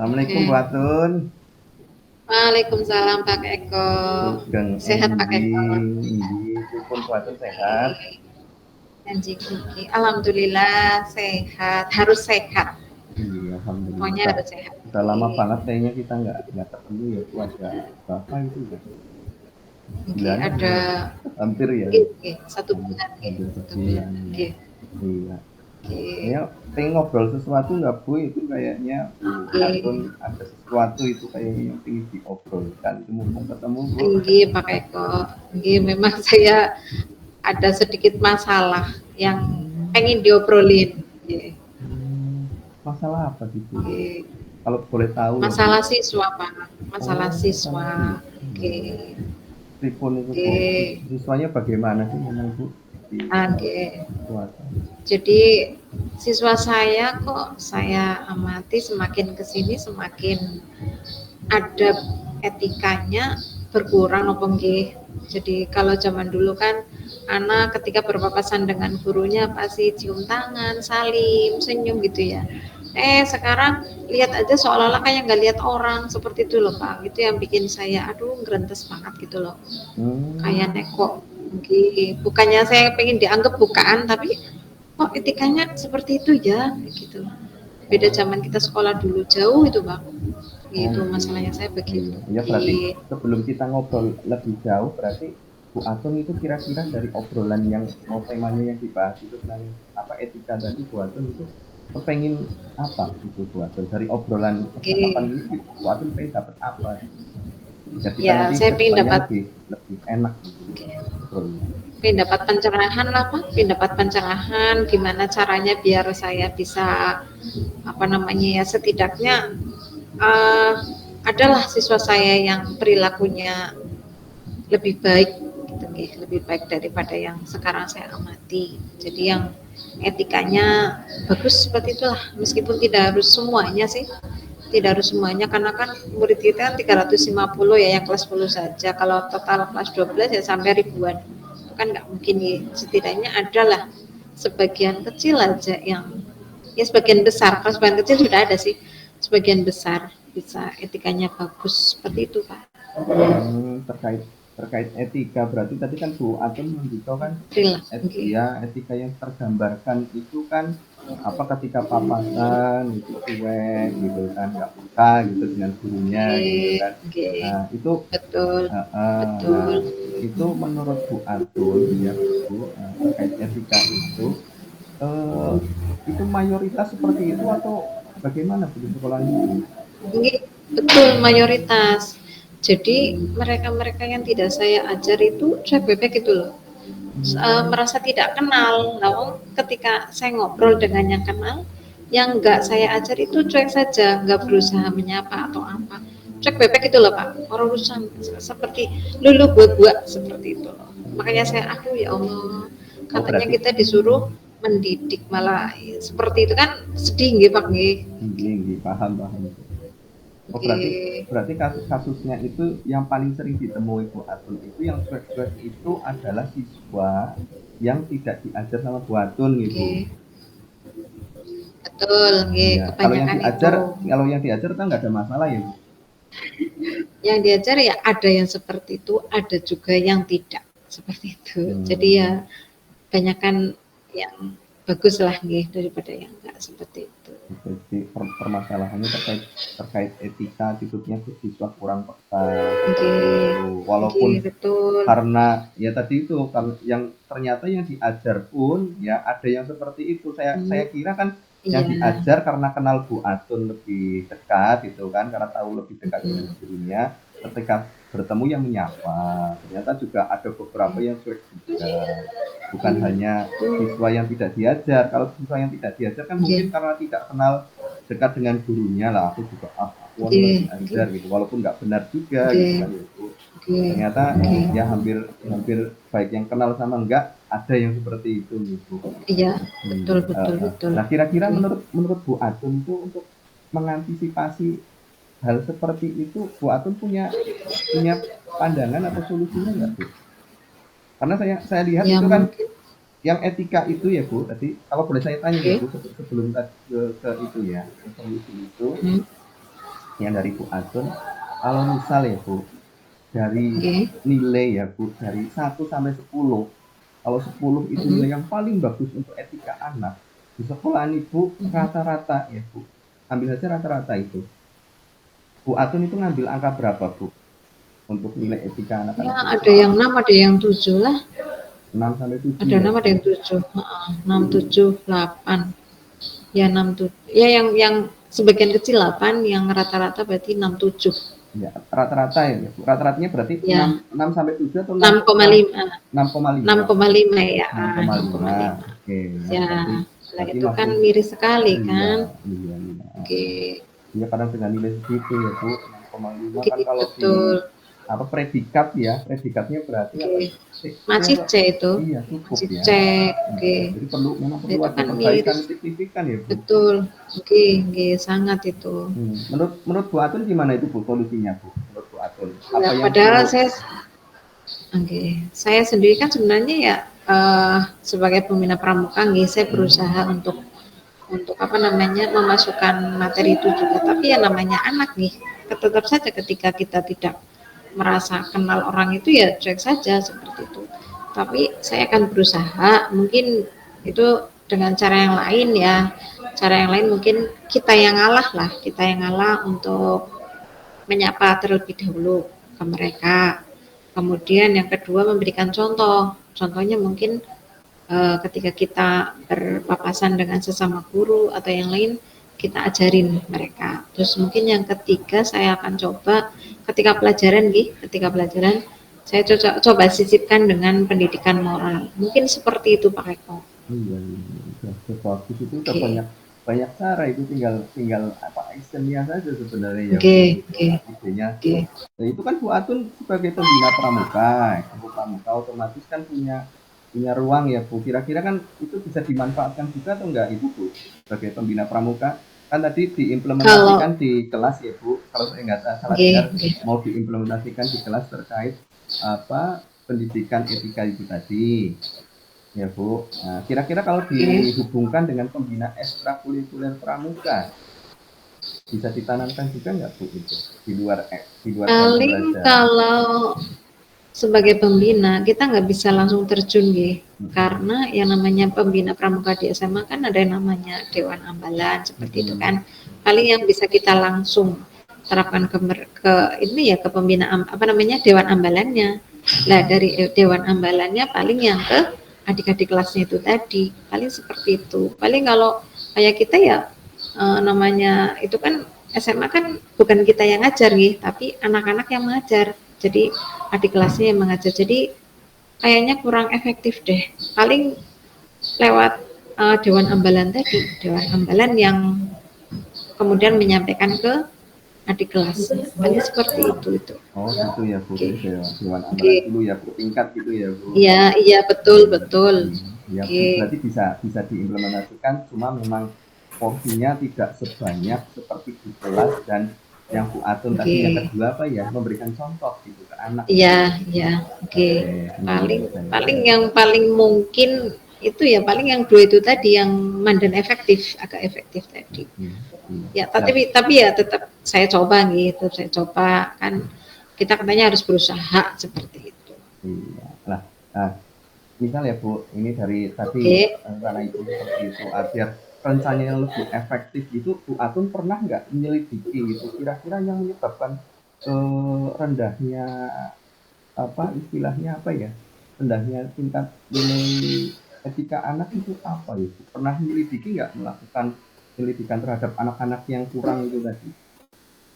Assalamualaikum Bu Oke. Atun. Waalaikumsalam Pak Eko. Sugeng Sehat Pak Eko. inggih pripun Bu Atun sehat? Anjing Kiki. Alhamdulillah sehat. Harus sehat. Iya, alhamdulillah. Pokoknya Udah, harus sehat. udah lama Oke. banget kayaknya kita nggak ketemu ya Bu. Ada berapa itu ya? Oke. Bulanan Ada. ya? Hampir ya. Oke. Satu Hampir, bulan. Oke. hampir Satu bulan. sebulan ya. Oke. Iya. Oke. Ya, pengen ngobrol sesuatu nggak Bu? Itu kayaknya Bu Atun Oke. ada sesuatu itu kayaknya yang pengen diobrolkan. Itu mumpung ketemu Bu. Oke Pak Eko. Oke. Memang saya ada sedikit masalah yang Hmm, pengen diobrolin. Oke. masalah apa gitu? Oke. Kalau boleh tahu ya Bu. Masalah siswa Pak. Masalah Oh, siswa. masalah Oke. siswa. Pripun itu Bu? Oke. Siswanya bagaimana sih memang Bu di Oke. swasta? Jadi siswa saya kok saya amati semakin ke sini semakin adab etikanya berkurang apa nggih. Jadi kalau zaman dulu kan anak ketika berpapasan dengan gurunya pasti cium tangan, salim, senyum gitu ya. Sekarang lihat aja seolah-olah kayak nggak lihat orang seperti itu loh Pak. Itu yang bikin saya aduh ngerentes banget gitu loh. Kayak Hmm, nekok. Bukannya saya pengen dianggap bukaan tapi oh etikanya seperti itu ya gitu. Beda oh, zaman kita sekolah dulu jauh itu bang. oh Itu gitu. masalahnya saya begitu. Iya, ya berarti sebelum kita ngobrol lebih jauh, berarti Bu Atun itu kira-kira dari obrolan yang mau temanya yang dibahas itu tentang apa etika tadi Bu Atun itu pengen apa gitu Bu Atun dari obrolan percakapan Oke. ini Bu Atun pengen dapat apa biar kita Ya nanti saya pengen kedepannya dapat lebih lebih enak gitu oke. ngobrolnya. Pengen dapat pencerahan lah pak. Pengen dapat pencerahan gimana caranya biar saya bisa apa namanya ya setidaknya uh, adalah siswa saya yang perilakunya lebih baik gitu nih, lebih baik daripada yang sekarang saya amati. Jadi yang etikanya bagus seperti itulah, meskipun tidak harus semuanya sih, tidak harus semuanya karena kan murid kita kan 350 ya yang kelas 10 saja. Kalau total kelas 12 ya sampai ribuan. Itu kan nggak mungkin ya. Setidaknya adalah sebagian kecil aja yang ya sebagian besar, kalau sebagian kecil sudah ada sih, sebagian besar bisa etikanya bagus seperti itu Pak. Terkait terkait etika berarti tadi kan Bu Atun memberitahu kan Perilaku. Okay. ya etika yang tergambarkan itu kan apa ketika papasan itu cuek gitu kan nggak peka gitu dengan gurunya gitu Oke, kan. oke. Nah itu Betul, nah betul. itu menurut Bu Atun ya Bu terkait etika eh, itu mayoritas seperti itu atau bagaimana Bu di sekolahnya Bu? Ini betul mayoritas. Jadi mereka-mereka yang tidak saya ajar itu cuek bebek gitu loh. Hmm, Merasa tidak kenal. Namun ketika saya ngobrol dengan yang kenal, yang nggak saya ajar itu cuek saja, nggak berusaha menyapa atau apa. Cuek bebek itu loh Pak. Orang urusan seperti lulu buat-buat seperti itu loh. Makanya saya aduh ya Allah, oh katanya berarti kita disuruh mendidik malah seperti itu kan sedih nggih Pak nggih. tinggi paham paham. Oh Oke. berarti berarti kasusnya itu yang paling sering ditemui Bu Atun itu yang cuek-cuek itu adalah siswa yang tidak diajar sama Bu Atun gitu. Oke, betul, nggih, Iya. kebanyakan itu. Kalau yang diajar kan nggak ada masalah ya Bu. Yang diajar ya ada yang seperti itu, ada juga yang tidak seperti itu. Jadi ya Hmm, kebanyakan yang bagus lah nggih daripada yang enggak seperti itu. jadi permasalahannya terkait terkait etika attitude-nya ke siswa kurang peka seperti Nggih, itu. Walaupun nggih betul. karena ya tadi itu kan yang ternyata yang diajar pun ya ada yang seperti itu. Saya Hmm, kira kan yang iya, diajar karena kenal Bu Atun lebih dekat gitu kan, karena tahu lebih dekat dengan hmm, gurunya, ketika bertemu yang menyapa. Ternyata juga ada beberapa yang cuek juga. Bukan hanya siswa yang tidak diajar. Kalau siswa yang tidak diajar kan mungkin nggih, karena tidak kenal dekat dengan gurunya lah. Aku juga aku nggak nggih, diajar nggih, gitu. Walaupun nggak benar juga gitu nggih, kan ya Bu. nggih, Ternyata nggih. ya hampir hampir baik yang kenal sama enggak ada yang seperti itu gitu. Iya, betul, Iya. betul, betul. Nah kira-kira Nggih. menurut menurut Bu Atun tuh untuk mengantisipasi hal seperti itu Bu Atun punya punya pandangan atau solusinya nggak Bu? Karena saya lihat Ya itu kan mungkin, yang etika itu ya Bu, tadi kalau boleh saya tanya ya nggih. Bu sebelum ke itu ya, ke solusi itu, Hmm. yang dari Bu Atun, kalau misal ya Bu, dari Oke. nilai ya Bu, dari 1 sampai 10, kalau 10 itu Mm-mm. nilai yang paling bagus untuk etika anak, di sekolahan Ibu Mm-mm. rata-rata ya Bu, ambil saja rata-rata itu. Bu Atun itu ngambil angka berapa Bu untuk nilai etika Ya anak-anak di ada sekolah? yang 6, ada yang 7 lah. 6 sampai 7 Ada ya 6, ada Bu. yang 7. 6, 7, 8. Ya 6, 7. Ya yang sebagian kecil 8, yang rata-rata berarti 6, 7. Ya, rata-rata ya Bu. Rata-ratanya berarti Ya 6 sampai 7 atau 6,5. 6,5? 6,5 ya. 6,5. 6,5. Oke, ya Ya, berarti nah berarti itu kan masih miris sekali iya, kan. iya, iya. Oke, Iya kadang dengan nilai segitu ya Bu, 6,5 oke kan kalau di betul. apa predikat ya, predikatnya berarti apa? Oke, C masih apa? C itu. Iya cukup Masih ya. C. Oke. Jadi memang Nah, perlu itu ada kan perbaikan miris. signifikan ya Bu. Betul. Oke, oke, sangat itu. Menurut menurut Bu Atun gimana itu Bu solusinya Bu? Menurut Bu Atun apa Ya, yang padahal perlu? saya sendiri kan sebenarnya ya sebagai pembina pramuka, saya berusaha untuk apa namanya memasukkan materi itu juga. Tapi ya namanya anak tetap saja ketika kita tidak merasa kenal orang itu ya cuek saja seperti itu. Tapi saya akan berusaha, mungkin itu dengan cara yang lain ya. Cara yang lain mungkin kita yang ngalah lah, kita yang ngalah untuk menyapa terlebih dahulu ke mereka. Kemudian yang kedua memberikan contoh. Contohnya mungkin ketika kita berpapasan dengan sesama guru atau yang lain, kita ajarin mereka. Terus mungkin yang ketiga saya akan coba ketika pelajaran saya coba sisipkan dengan pendidikan moral. Mungkin seperti itu Pak Eko. Iya, iya, iya. Udah bagus itu udah Oke, banyak banyak cara itu tinggal tinggal apa actionnya saja sebenarnya ya oke, Bu gitu. oke, Nah, idenya. oke. Nah, itu kan Bu Atun sebagai pembina pramuka, Bu pramuka otomatis kan punya punya ruang ya Bu. Kira-kira kan itu bisa dimanfaatkan juga atau enggak itu Bu sebagai pembina pramuka? Kan tadi Kalau diimplementasikan di kelas ya Bu. Kalau saya nggak salah oke, dengar oke, mau diimplementasikan di kelas terkait apa pendidikan etika itu tadi. Ya Bu, nah, kira-kira kalau oke. dihubungkan dengan pembina ekstrakurikuler pramuka, bisa ditanamkan juga nggak Bu itu di luar jam Paling pembelajaran? kalau sebagai pembina kita nggak bisa langsung terjun Mm-mm. karena yang namanya pembina pramuka di SMA kan ada yang namanya Dewan Ambalan seperti itu Mm-mm. kan. Paling yang bisa kita langsung terapkan ke ini ya ke pembina apa namanya Dewan Ambalannya. Nah dari Dewan Ambalannya paling yang ke adik-adik kelasnya itu tadi paling seperti itu. Paling kalau kayak kita ya namanya itu kan SMA kan bukan kita yang ngajar tapi anak-anak yang mengajar. Jadi adik kelasnya yang mengajar. Jadi kayaknya kurang efektif deh. Paling lewat Dewan Ambalan tadi, Dewan Ambalan yang kemudian menyampaikan ke adik kelasnya. Paling seperti itu. Oh gitu ya Bu, Oke. jadi Dewan Ambalan Oke. dulu ya Bu, tingkat gitu ya Bu. Iya, iya betul, betul. Ya Oke. berarti bisa bisa diimplementasikan, cuma memang porsinya tidak sebanyak seperti di kelas dan yang Bu Atun tadi yang Oke. kedua apa ya memberikan contoh gitu ke anak ya Iya, Bu. iya. Oke. Oke, iya iya Paling bisa ya. paling yang paling mungkin itu ya paling yang dua itu tadi yang mandan efektif, agak efektif tadi. Iya. Ya, Nah, tapi ya tetap saya coba saya coba kan kita katanya harus berusaha seperti itu. iya. Nah, misal ya Bu, ini dari tadi Oke. rencana Ibu seperti itu, biar rencananya yang lebih efektif gitu, Bu Atun pernah nggak menyelidiki gitu, kira-kira yang menyebabkan rendahnya apa istilahnya apa ya, rendahnya tingkat nilai etika anak itu apa ya Bu? Pernah menyelidiki nggak melakukan penyelidikan terhadap anak-anak yang kurang itu tadi?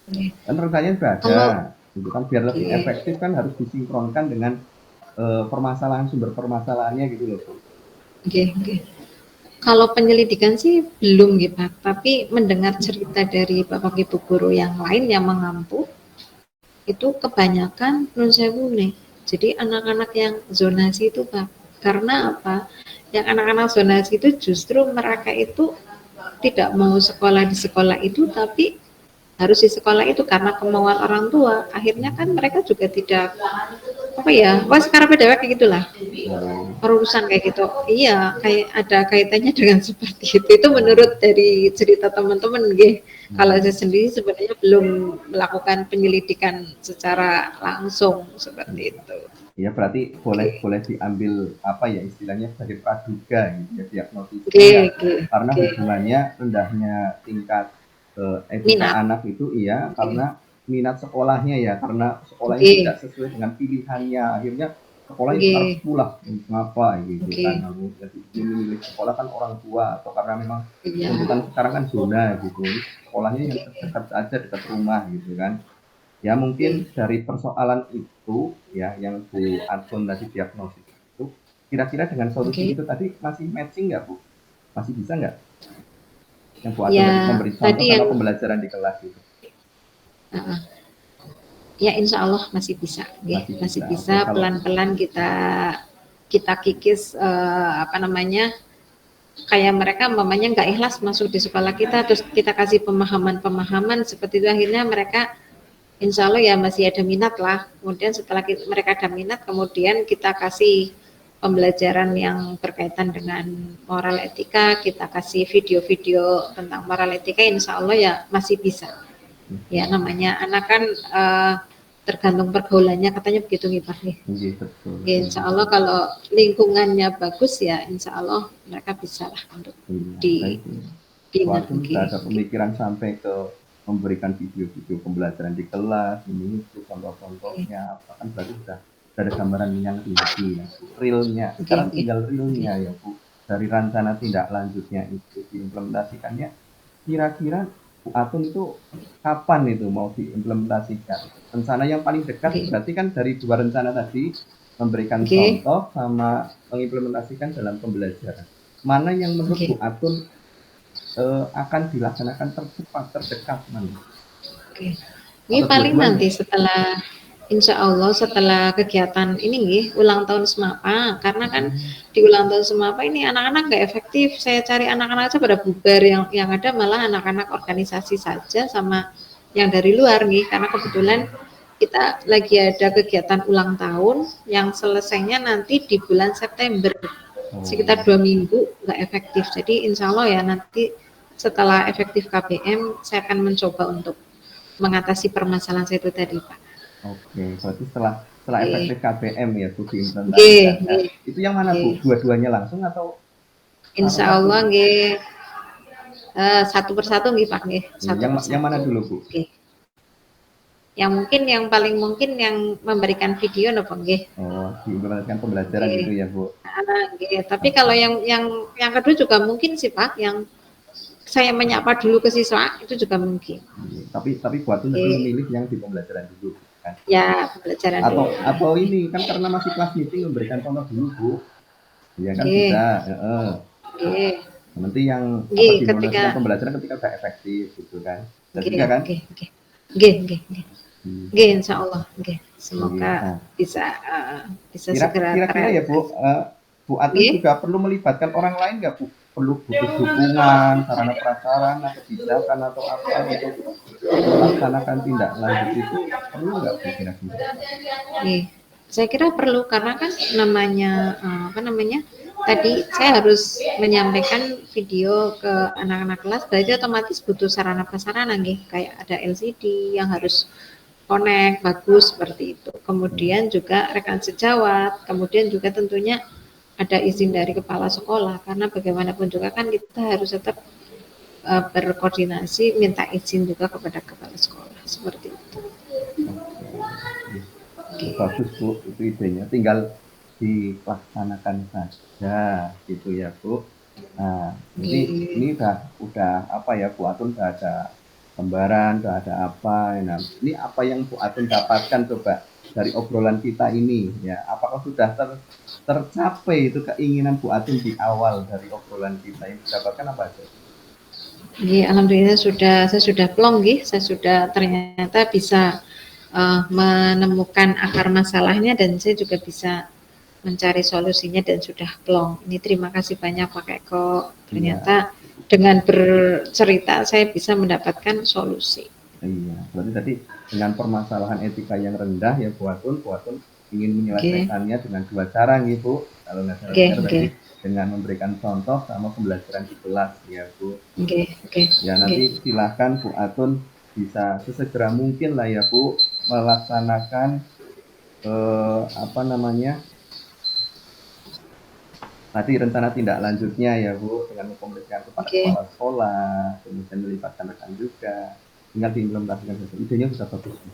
Oke. Kan rencananya sudah ada, Kalau gitu kan biar lebih oke, efektif kan harus disinkronkan dengan permasalahan sumber permasalahannya gitu loh Bu. oke. Kalau penyelidikan sih belum Pak, tapi mendengar cerita dari Bapak Ibu guru yang lain yang mengampu itu kebanyakan non sewu nih. Jadi anak-anak yang zonasi itu Pak. Karena apa? Yang anak-anak zonasi itu justru mereka itu tidak mau sekolah di sekolah itu tapi harus di sekolah itu karena kemauan orang tua. Akhirnya kan mereka juga tidak apa ya, wah sekarang beda kayak gitulah. perurusan kayak gitu. Iya, kayak ada kaitannya dengan seperti itu. Itu menurut dari cerita teman-teman, nggih. Kalau saya sendiri sebenarnya belum melakukan penyelidikan secara langsung seperti itu. Ya berarti boleh Oke. boleh diambil apa ya istilahnya sebagai praduga gitu ya diagnosisnya Oke, ya oke, karena oke. hubungannya rendahnya tingkat etika Minat. anak itu iya Oke. karena minat sekolahnya ya karena sekolahnya Oke. tidak sesuai dengan pilihannya akhirnya sekolahnya harus Oke. pulang ngapa gitu kan Oke. lalu jadi milih sekolah kan orang tua atau karena memang Iya. tuntutan sekarang kan zona gitu ini sekolahnya yang Oke. terdekat aja dekat rumah gitu kan. Ya mungkin Oke. dari persoalan itu ya yang Bu Atun tadi diagnosis itu kira-kira dengan solusi Oke. itu tadi masih matching nggak Bu? Masih bisa nggak? Yang Bu Atun tadi Ya, memberi contoh tadi sama yang pembelajaran di kelas itu uh, ya insya Allah masih bisa, masih masih bisa. Oke bisa kalau pelan-pelan kita kita kikis apa namanya kayak mereka mamanya nggak ikhlas masuk di sekolah kita terus kita kasih pemahaman-pemahaman seperti itu akhirnya mereka insya Allah ya masih ada minat lah kemudian setelah mereka ada minat kemudian kita kasih pembelajaran yang berkaitan dengan moral etika kita kasih video-video tentang moral etika insya Allah ya masih bisa ya namanya anak kan tergantung pergaulannya katanya begitu nih Pak nih. iya betul. Ya, insya Allah kalau lingkungannya bagus ya insya Allah mereka bisa lah untuk Iya, di baik. Bu bina. Atun sudah ada pemikiran sampai ke memberikan video-video pembelajaran di kelas ini itu contoh-contohnya apa kan berarti sudah ada gambaran yang tinggi ya Bu. Realnya sekarang tinggal realnya ya Bu dari rencana tindak lanjutnya itu diimplementasikannya kira-kira Bu Atun itu kapan itu mau diimplementasikan rencana yang paling dekat berarti kan dari dua rencana tadi memberikan contoh sama mengimplementasikan dalam pembelajaran mana yang menurut Bu Atun akan dilaksanakan terdekat nanti. Oke. Ini paling nanti setelah insya Allah setelah kegiatan ini ulang tahun SMAPA karena kan di ulang tahun SMAPA ini anak-anak nggak efektif saya cari anak-anak aja pada bubar yang ada malah anak-anak organisasi saja sama yang dari luar nih karena kebetulan kita lagi ada kegiatan ulang tahun yang selesainya nanti di bulan September sekitar 2 minggu nggak efektif jadi insya Allah ya nanti setelah efektif KBM saya akan mencoba untuk mengatasi permasalahan saya itu tadi Pak. Oke, berarti setelah efektif KBM ya Bu diimplementasikan. Itu yang mana Bu? Dua-duanya langsung atau? Insya Allah nggih. Satu persatu nggih Pak nggih. Yang mana dulu Bu? Yang mungkin yang paling mungkin yang memberikan video napa nggih. Oh, diimplementasikan pembelajaran gitu ya Bu. Tapi kalau yang kedua juga mungkin sih Pak yang saya menyapa dulu ke siswa itu juga mungkin. Tapi buat itu memilih yang di pembelajaran dulu kan? Ya pembelajaran dulu. Atau ini kan karena masih kelas meeting memberikan contoh dulu Bu. Ya kan bisa. Nanti yang ketika pembelajaran ketika udah efektif gitu kan. Jadi kan? Insya Allah. Semoga bisa segera. Kira-kira ya Bu Atun juga perlu melibatkan orang lain nggak Bu? Perlu butuh dukungan, sarana prasarana, kebijakan atau apa untuk melaksanakan tindak lanjut itu perlu nggak Bu kira-kira? Saya kira perlu karena kan namanya tadi saya harus menyampaikan video ke anak-anak kelas berarti otomatis butuh sarana prasarana kayak ada LCD yang harus connect bagus seperti itu. Kemudian juga rekan sejawat, kemudian juga tentunya ada izin dari kepala sekolah karena bagaimanapun juga kan kita harus tetap berkoordinasi minta izin juga kepada kepala sekolah seperti itu. Bagus Bu, itu idenya tinggal dilaksanakan saja gitu ya Bu. Nah, jadi ini udah apa ya Bu Atun udah ada gambaran, udah ada apa. Nah, ini apa yang Bu Atun dapatkan coba dari obrolan kita ini ya. Apakah sudah tercapai itu keinginan Bu Atun di awal dari obrolan kita ini dapatkan apa aja? Alhamdulillah saya sudah plong saya sudah ternyata bisa menemukan akar masalahnya dan saya juga bisa mencari solusinya dan sudah plong. Ini terima kasih banyak Pak Eko. Ternyata dengan bercerita saya bisa mendapatkan solusi. Iya, berarti tadi dengan permasalahan etika yang rendah ya Bu Atun ingin Oke. menyelesaikannya dengan 2 cara nih, Bu. Kalau nggak salah Oke, dengar oke. berarti dengan memberikan contoh sama pembelajaran di kelas ya, Bu. Oke, oke. Ya Oke. nanti silahkan Bu Atun bisa sesegera mungkin lah ya, Bu, melaksanakan apa namanya? Tadi rencana tindak lanjutnya ya, Bu, dengan mengkomunikasikan kepada Oke. kepala sekolah, kemudian melibatkan rekan juga. Tinggal diimplementasikan saja. Idenya sudah bagus, Bu.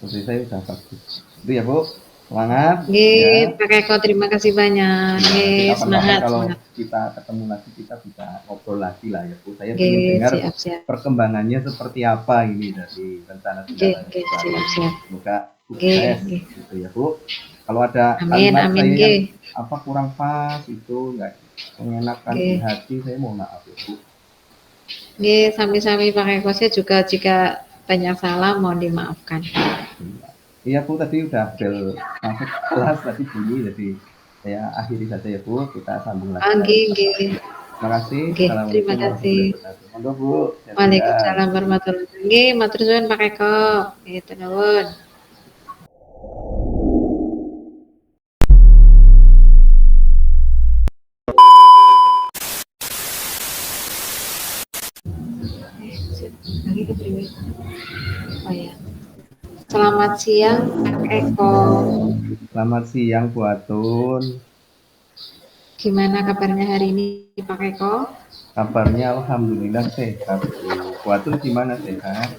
Menurut saya sudah bagus. Itu ya, Bu. Semangat Oke, ya. Pak Eko, terima kasih banyak. Ya, Oke, nanti kapan-kapan semangat, kalau semangat. kita ketemu lagi kita bisa ngobrol lagi lah ya, Bu. Saya ingin Oke, dengar siap, siap. perkembangannya seperti apa ini dari rencana tindak Oke, lanjut oke, baru. siap, siap. Semoga Oke, sukses oke. gitu ya, Bu. Kalau ada Amin, kalimat amin, saya yang oke. apa kurang pas itu nggak mengenakan di Oke. hati, saya mohon maaf ya, Bu. Oke, sami-sami Pak Eko. Saya juga jika banyak salah mohon dimaafkan. Iya, Bu, tadi udah bel masuk kelas tadi bunyi, jadi saya akhiri saja ya, Bu. Kita sambung lagi Oke, lain oke. kesempatan. Terima kasih. Oke, terima Assalamualaikum warahmatullahi kasih. wabarakatuh. Monggo, Bu, silakan. Waalaikumsalam warahmatullahi wabarakatuh. Nggih, matur suwun Pak Eko. Gitu nuwun. Lagi ke priwe. Oh ya. Selamat siang Pak Eko. Selamat siang, Bu Atun. Gimana kabarnya hari ini Pak Eko? Kabarnya alhamdulillah sehat, Bu. Bu Atun gimana, sehat?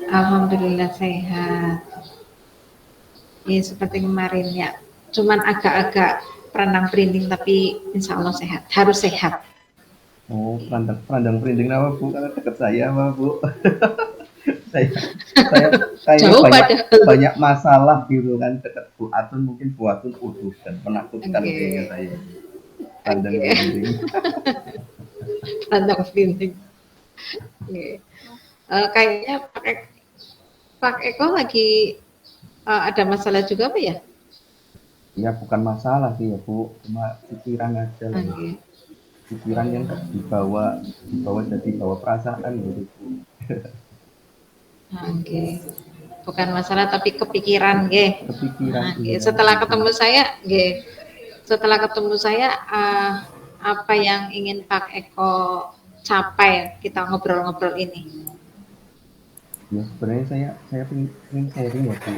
Alhamdulillah sehat. Ya seperti kemarin ya. Cuman agak-agak perenang perinting tapi insya Allah sehat. Harus sehat. Oh, pandang perinting apa, Bu? Karena dekat saya, apa, Bu? saya saya kayaknya Jauh banyak padahal. banyak masalah gitu kan dekat Bu Atun, mungkin Bu Atun utuh dan menakutkan kayaknya Oke. saya ini. Pandang Oke. perinting. Perenang perinting. Oke. Kayaknya Pak Eko lagi ada masalah juga apa ya? Ya bukan masalah sih ya, Bu, cuma pikiran aja lah ya. Oke. Pikiran yang dibawa jadi bawa perasaan gitu, Bu. Oke. Bukan masalah tapi kepikiran, nggih. Kepikiran Oke. iya. Setelah ketemu saya, nggih. Setelah ketemu saya, apa yang ingin Pak Eko capai kita ngobrol-ngobrol ini? Ya sebenarnya saya pengen sharing ya, Bu.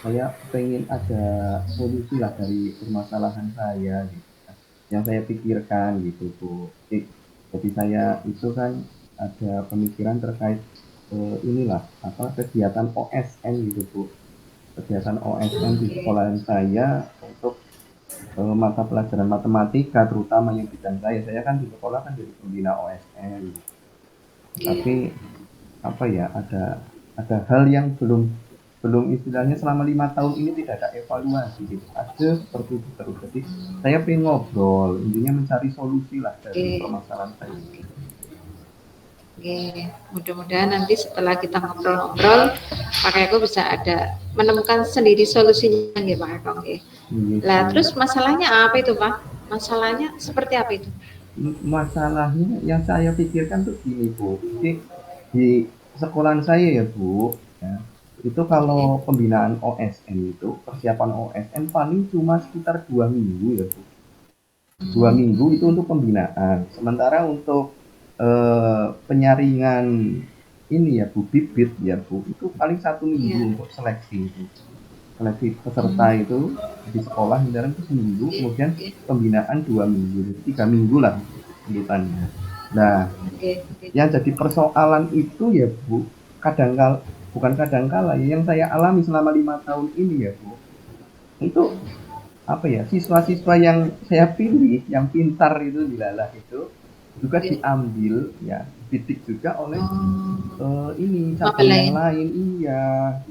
Saya pengen ada solusi lah dari permasalahan saya gitu. Yang saya pikirkan gitu, Bu. Jadi saya itu kan ada pemikiran terkait inilah apa kegiatan OSN gitu, Bu. Kegiatan OSN di sekolahan saya untuk mata pelajaran matematika, terutama yang bidang saya kan di sekolah kan jadi pembina OSN. Tapi apa ya, ada hal yang belum istilahnya selama 5 tahun ini tidak ada evaluasi gitu aja seperti itu terus. Jadi saya pengen ngobrol, intinya mencari solusi lah dari Oke. permasalahan saya. Oke, mudah-mudahan nanti setelah kita ngobrol-ngobrol, Pak Eko bisa ada menemukan sendiri solusinya, nggih Pak Eko. Nggih. Lah, terus masalahnya apa itu Pak? Masalahnya seperti apa itu? Masalahnya yang saya pikirkan tuh gini, Bu. Jadi di sekolahan saya ya, Bu, ya, itu kalau pembinaan OSN itu persiapan OSN paling cuma sekitar 2 minggu ya, Bu. 2 minggu itu untuk pembinaan. Sementara untuk penyaringan ini ya, Bu, bibit ya, Bu, itu paling 1 minggu untuk seleksi itu. Seleksi peserta itu di sekolah hindaran itu seminggu, kemudian pembinaan 2 minggu, jadi 3 minggu lah urutannya. Nah, yang jadi persoalan itu ya, Bu, bukan kadangkala ya, yang saya alami selama 5 tahun ini ya, Bu, itu apa ya, siswa-siswa yang saya pilih, yang pintar itu dilalah itu juga diambil ya, dididik juga oleh ini cabang yang lain, iya.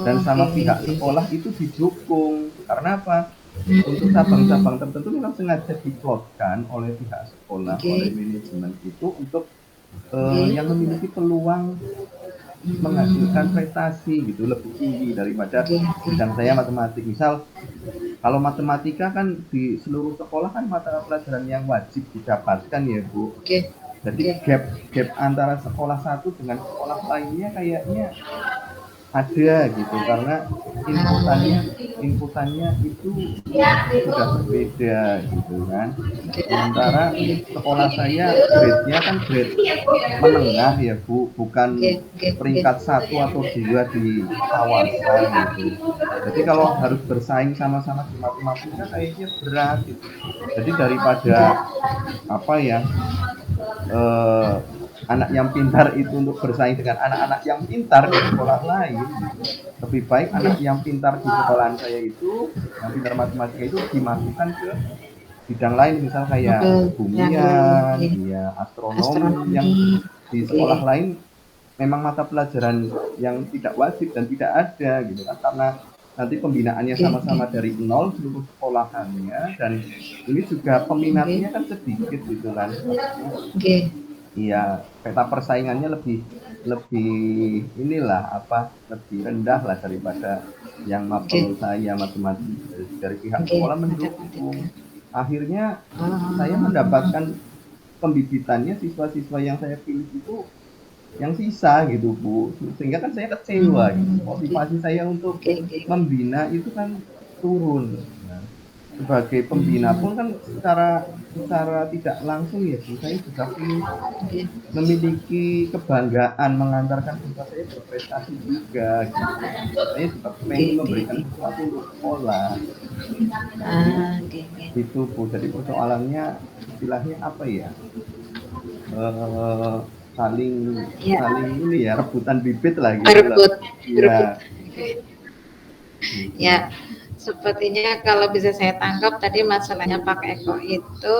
Dan sama pihak sekolah itu didukung. Karena apa? Untuk cabang-cabang tertentu memang sengaja diplotkan oleh pihak sekolah, oleh manajemen itu untuk yang memiliki peluang menghasilkan prestasi gitu lebih tinggi daripada bidang saya matematik. Misal kalau matematika kan di seluruh sekolah kan mata pelajaran yang wajib didapatkan ya, Bu. Jadi gap antara sekolah satu dengan sekolah lainnya kayaknya ada gitu, karena inputannya inputannya itu sudah berbeda gitu kan. Sementara sekolah saya grade-nya kan grade menengah ya Bu, bukan peringkat 1 atau 2 di kawasan gitu. Jadi kalau harus bersaing sama-sama di matematika kayaknya berat gitu. Jadi daripada apa ya, eh, anak yang pintar itu untuk bersaing dengan anak-anak yang pintar di sekolah lain gitu. Lebih baik anak yang pintar di sekolahan saya itu, yang pintar matematika itu dimasukkan ke bidang lain, misal kayak kebumian, ya astronomi, yang astronomi. di sekolah lain memang mata pelajaran yang tidak wajib dan tidak ada gitu kan, karena nanti pembinaannya sama-sama dari nol seluruh sekolahannya, dan ini juga peminatnya kan sedikit gitu kan. Iya, peta persaingannya lebih lebih inilah apa, lebih rendah lah daripada yang mapel saya matematika. Dari pihak sekolah mendukung. Akhirnya saya mendapatkan pembibitannya siswa-siswa yang saya pilih itu yang sisa gitu Bu, sehingga kan saya kecewa gitu. Motivasi saya untuk membina itu kan turun. Nah, sebagai pembina pun kan secara tidak langsung ya Bu, saya juga ingin memiliki kebanggaan mengantarkan siswa saya berprestasi juga gitu. Saya juga pengen memberikan sesuatu untuk sekolah. Itu Bu, jadi persoalannya istilahnya apa ya, saling ini ya, rebutan bibit lah gitu. Ya. Ya, sepertinya kalau bisa saya tangkap tadi masalahnya Pak Eko itu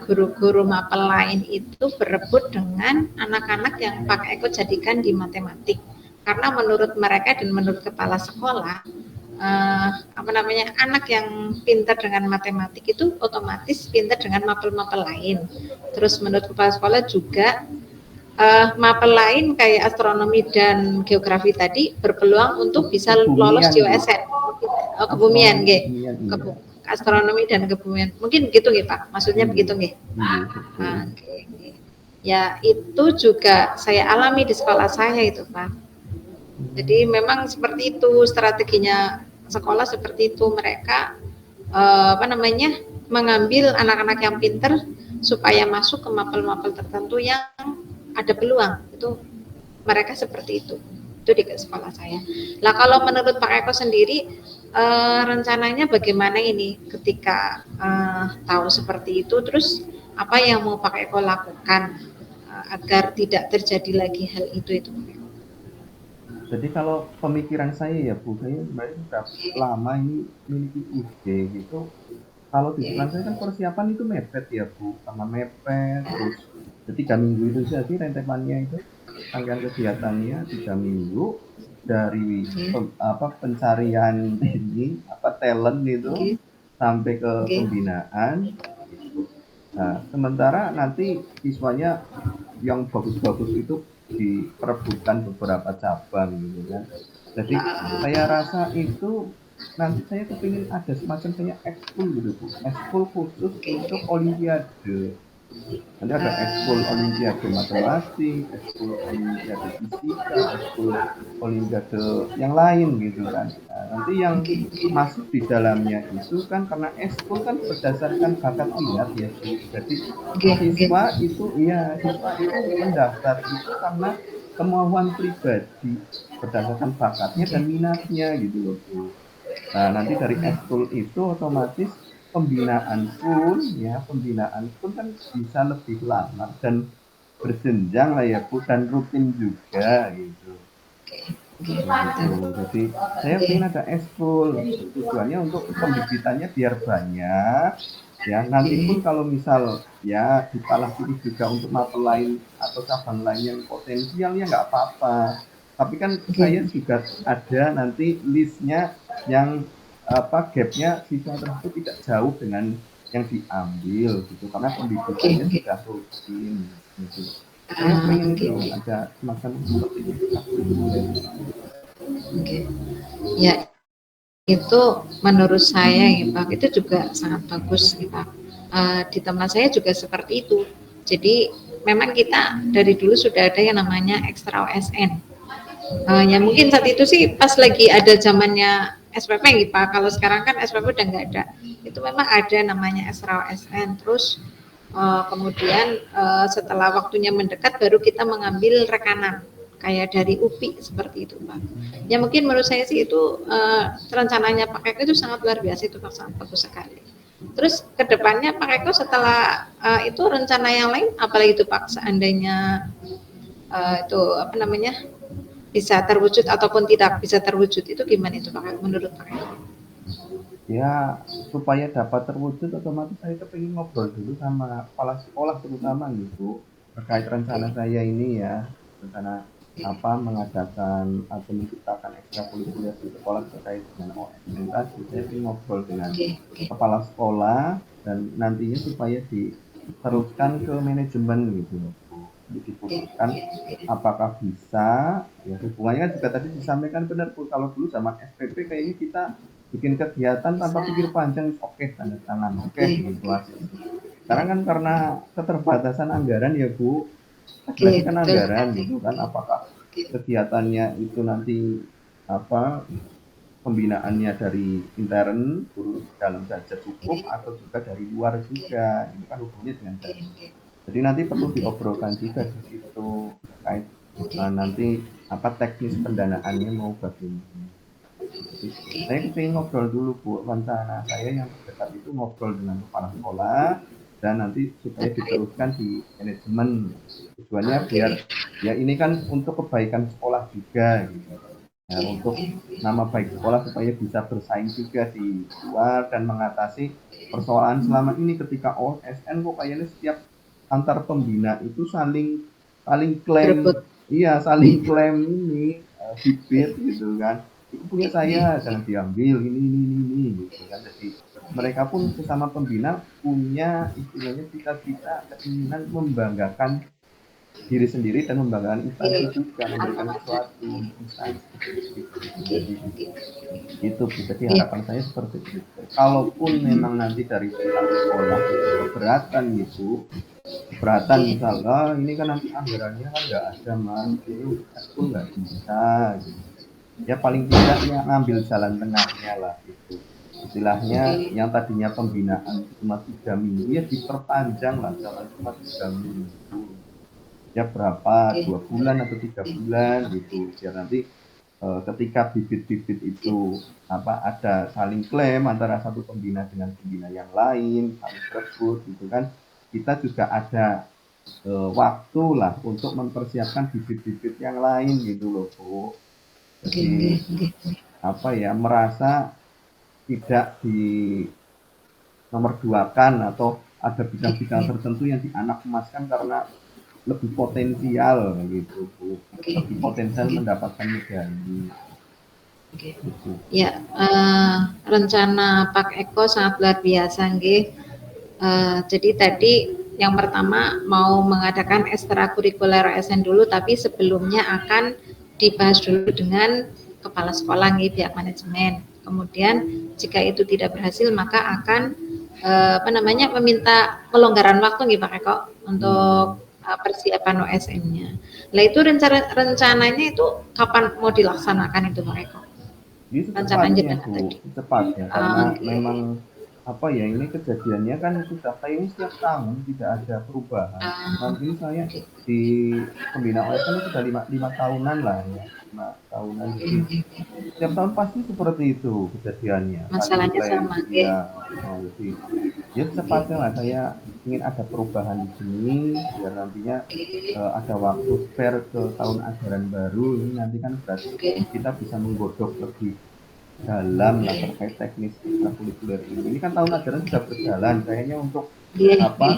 guru-guru mapel lain itu berebut dengan anak-anak yang Pak Eko jadikan di matematik, karena menurut mereka dan menurut kepala sekolah anak yang pintar dengan matematik itu otomatis pintar dengan mapel-mapel lain. Terus menurut kepala sekolah juga mapel lain kayak astronomi dan geografi tadi berpeluang untuk bisa lolos di OSN. Kebumian astronomi dan kebumian. Mungkin begitu nggih Pak. Maksudnya begitu nggih. Ya, itu juga saya alami di sekolah saya itu Pak. Jadi memang seperti itu strateginya sekolah, seperti itu mereka mengambil anak-anak yang pintar supaya masuk ke mapel-mapel tertentu yang ada peluang. Itu mereka seperti itu di sekolah saya. Lah kalau menurut Pak Eko sendiri rencananya bagaimana ini ketika tahu seperti itu, terus apa yang mau Pak Eko lakukan agar tidak terjadi lagi hal itu Pak Eko? Jadi kalau pemikiran saya ya Bu, saya sebenarnya sudah lama ini memiliki ide gitu. Kalau di sekolah saya kan persiapan itu mepet ya Bu, sama mepet terus. Jadi 3 minggu itu saja rentetannya itu, rangkaian kegiatannya 3 minggu dari pencarian ini talent itu sampai ke pembinaan. Nah, sementara nanti siswanya yang bagus-bagus itu diperebutkan beberapa cabang gitu kan. Jadi saya rasa itu nanti saya kepingin ada semacam kayak ekskul gitu Bu, ekskul khusus untuk olimpiade. Nanti ada ekskul olimpiade matematik, ekskul olimpiade fisika, ekskul olimpiade yang lain gitu kan. Nah, nanti yang masuk di dalamnya itu kan karena ekskul kan berdasarkan bakat minat ya Bu. Jadi siswa itu mendaftar itu karena kemauan pribadi berdasarkan bakatnya dan minatnya gitu loh Bu. Nah, nanti dari ekskul itu otomatis pembinaan pun kan bisa lebih lama dan berjenjang lah ya Bu, dan rutin juga gitu. Jadi saya ingin ada ekskul, tujuannya untuk pembibitannya biar banyak ya. Nanti pun kalau misal ya dipalah pilih juga untuk mapel lain atau cabang lain yang potensial ya nggak apa-apa. Tapi kan saya juga ada nanti listnya yang gapnya siswa tersebut tidak jauh dengan yang diambil gitu, karena pembibitannya sudah rutin gitu. Saya pengen itu ada semacam seperti itu. Ya, itu menurut saya ya Pak, itu juga sangat bagus ya Pak. Di teman saya juga seperti itu. Jadi memang kita dari dulu sudah ada yang namanya ekstra OSN. Ya mungkin saat itu sih pas lagi ada zamannya SPP gitu Pak. Kalau sekarang kan SPP udah nggak ada. Itu memang ada namanya Esra SN. Terus kemudian setelah waktunya mendekat baru kita mengambil rekanan kayak dari UPI seperti itu Pak. Ya mungkin menurut saya sih itu rencananya Pak Eko itu sangat luar biasa, itu Pak, sangat bagus sekali. Terus kedepannya Pak Eko setelah itu rencana yang lain apalagi itu Pak, seandainya itu apa namanya bisa terwujud ataupun tidak bisa terwujud, itu gimana itu Pak menurut Pak Eko? Ya, supaya dapat terwujud otomatis saya kepingin ngobrol dulu sama kepala sekolah terutama gitu terkait rencana saya ini ya, rencana apa mengadakan atau menciptakan ekstrakurikuler di sekolah terkait dengan OSN tadi. Saya ingin ngobrol dengan Oke, oke. kepala sekolah dan nantinya supaya diteruskan ke manajemen gitu loh Bu. Jadi Oke, diputuskan oke, oke. apakah bisa, ya hubungannya kan juga tadi disampaikan benar Bu, kalau dulu zaman SPP kayaknya kita bikin kegiatan Bisa. tanpa pikir panjang, oke tanda tangan, oke Oke, gitu oke, aja. oke. Sekarang kan karena keterbatasan anggaran ya Bu, Oke, berarti kan betul anggaran sekali. gitu kan, apakah Oke, kegiatannya itu nanti apa pembinaannya dari intern guru dalam saja oke, cukup atau juga dari luar oke, juga, itu kan hubungannya dengan oke, tadi. oke, Jadi nanti perlu oke, diobrolkan juga di situ terkait oke, nanti apa teknis pendanaannya mau bagaimana. Jadi saya oke, ingin ngobrol dulu Bu, rencana saya yang terdekat itu ngobrol dengan kepala sekolah dan nanti supaya terkait. diteruskan di manajemen. Tujuannya biar Oke, ya ini kan untuk kebaikan sekolah juga gitu. Nah, oke, untuk oke, nama baik sekolah supaya bisa bersaing juga di luar dan mengatasi persoalan selama ini ketika OSN kok kayaknya setiap antar pembina itu saling saling klaim, berebut. iya saling klaim ini bibit gitu kan, itu punya Oke, oke, saya oke, jangan diambil ini gitu kan. Jadi oke, mereka pun sesama pembina punya istilahnya cita-cita keinginan membanggakan diri sendiri dan membanggakan oke. instansi juga, memberikan Alma mater. sesuatu untuk instansi gitu. Oke, Jadi oke, itu Bu, jadi oke, harapan saya seperti itu. Kalaupun memang nanti dari pihak sekolah itu keberatan gitu, keberatan oke, misalnya ini kan nanti anggarannya kan nggak ada Mas, ini untuk ekskul nggak bisa gitu. Ya paling tidak ya ngambil jalan tengahnya lah itu. Istilahnya oke, yang tadinya pembinaan cuma 3 minggu ya diperpanjang lah, jangan cuma 3 minggu. Ya berapa, oke, 2 bulan atau 3 bulan gitu, biar nanti ketika bibit-bibit itu apa ada saling klaim antara satu pembina dengan pembina yang lain, saling berebut gitu kan, kita juga ada waktu lah untuk mempersiapkan bibit-bibit yang lain gitu loh Bu. oke, Jadi oke, oke. apa ya, merasa tidak di nomor duakan atau ada bidang-bidang Oke, tertentu yang dianak emaskan karena lebih potensial gitu Bu, oke, lebih potensial oke, mendapatkan medali oke. gitu. Ya, rencana Pak Eko sangat luar biasa, nggih. Jadi tadi yang pertama mau mengadakan ekstrakurikuler ASN dulu, tapi sebelumnya akan dibahas dulu dengan kepala sekolah nih, pihak manajemen. Kemudian jika itu tidak berhasil maka akan apa namanya meminta pelonggaran waktu nih Pak Eko untuk Hmm. persiapan OSN-nya. Nah itu rencananya itu kapan mau dilaksanakan itu Pak Eko? Jadi Rencana secepatnya jenengan Bu, tadi. secepatnya karena Oke, memang apa ya, ini kejadiannya kan sudah kayaknya setiap tahun tidak ada perubahan. Nanti saya oke, di pembina OSN sudah lima tahunan lah ya, 5 tahunan. oke, Jadi oke. setiap tahun pasti seperti itu kejadiannya, saling Masalahnya klaim. sama, oke. Iya, jadi ya Oke, secepatnya lah saya ingin ada perubahan di sini biar nantinya oke, ada waktu spare ke tahun ajaran baru ini, nanti kan berarti oke, kita bisa menggodok lebih dalam lah oke, terkait teknis ekstrakurikuler ini. Ini kan tahun ajaran sudah berjalan, kayaknya untuk oke, apa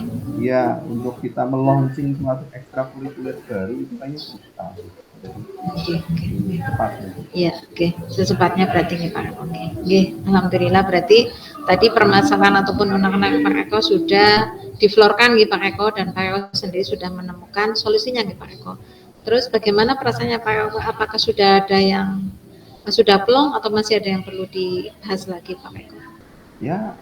ya, untuk kita meluncing suatu ekstrakurikuler baru itu kayaknya susah. Jadi oke, oke. cepatnya. Iya, oke. Secepatnya berarti nih Pak. Oke, oke. Alhamdulillah berarti tadi permasalahan ataupun undang-undang Pak Eko sudah diflorkan nih Pak Eko, dan Pak Eko sendiri sudah menemukan solusinya nih Pak Eko. Terus bagaimana perasaannya Pak Eko? Apakah sudah ada yang sudah plong atau masih ada yang perlu dibahas lagi Pak Eko? Ya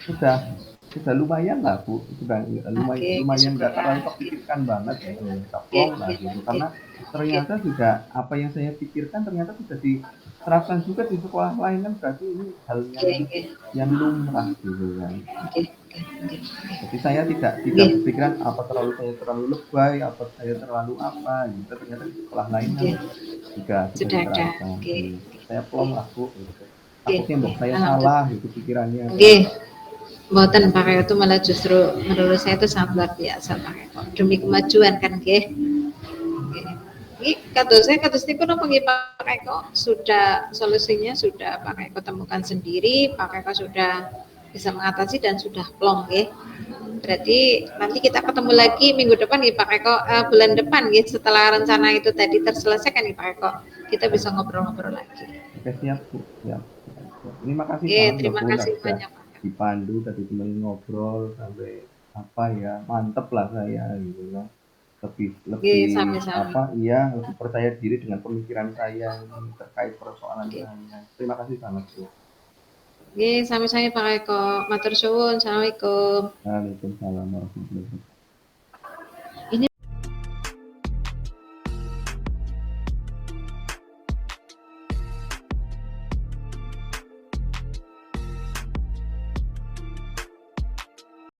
sudah sudah lumayan lah Bu, sudah Oke, lumayan nggak terlalu syukurlah. Oke, terpikirkan banget gitu, udah oke, plong lah oke, gitu. oke, Karena oke, ternyata juga apa yang saya pikirkan ternyata sudah diterapkan juga di sekolah lain, kan berarti ini hal oke, oke, yang lumrah gitu kan. oke, oke, oke, Jadi saya tidak oke, berpikiran apa saya terlalu lebay, apa saya terlalu apa gitu. Ternyata di sekolah lain kan oke. sudah Sudah ada. diterapkan Oke, gitu. Saya oke, plong lah Bu gitu. oke, Takutnya oke. mbok saya salah Alhamdulillah. gitu pikirannya kan. Oke, mboten Pak itu malah justru menurut saya itu sangat luar biasa Pak Eko. Demi kemajuan kan nggih. Oke. Ini kados niku napa nggih Pak Eko sudah solusinya sudah Pak Eko temukan sendiri, Pak Eko sudah bisa mengatasi dan sudah plong nggih. Berarti nanti kita ketemu lagi minggu depan nih Pak Eko, bulan depan nih setelah rencana itu tadi terselesaikan nih Pak Eko, kita bisa ngobrol-ngobrol lagi. Oke siap Bu, siap. Siap. Terima kasih Oke, banget loh terima Bu, kasih tadi udah banyak Pak. dipandu, tadi temen ngobrol sampai apa ya, mantep lah saya gitu kan. Lebih Oke, lebih sami-sami. apa iya, lebih percaya diri dengan pemikiran saya ini terkait persoalan Oke. saya. Terima kasih banget Bu. Oke, sami-sami Pak Eko. Matur suwun. Assalamualaikum. Waalaikumsalam warahmatullahi wabarakatuh.